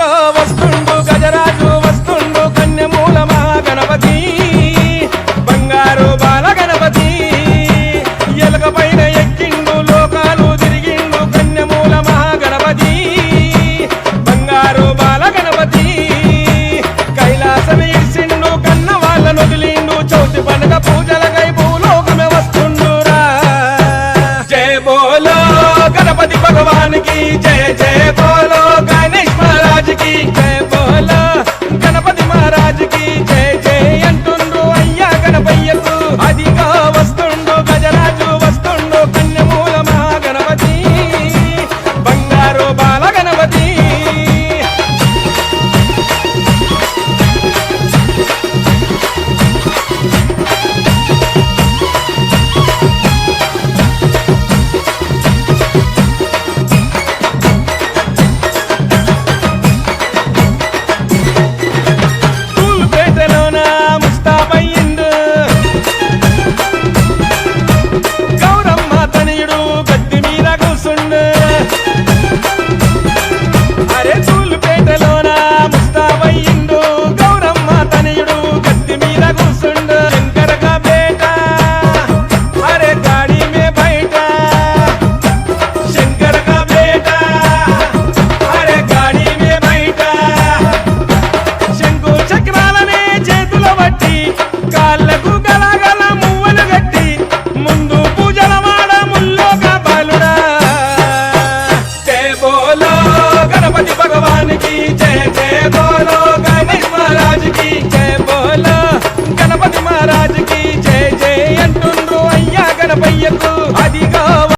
అదిగో వస్తుండు గజరాజు వస్తుండు కన్యమూల మహాగణపతి బంగారు బాల గణపతి ఎలుక పైన ఎక్కిండు లోకాలు తిరిగిండు కన్యమూల మహాగణపతి బంగారు బాల గణపతి కైలాసం ఇచ్చిండు కన్న వాళ్ళను వదిలిండు చౌతి పండుగ పూజలకై భూలోకమే వస్తుండురా జయ బోలో గణపతి భగవానికి జయ జయ బోలో గణేష్ మహారాజ్ కి జయ బోలో గణపతి మహారాజ్ కి జయ జయ అంటుండు అయ్యా గణపయ్యకు అదిగా వస్తుండు గజరాజు వస్తుండు కన్యమూల మహాగణపతి బంగారు బాల గణపతి గణపయ్య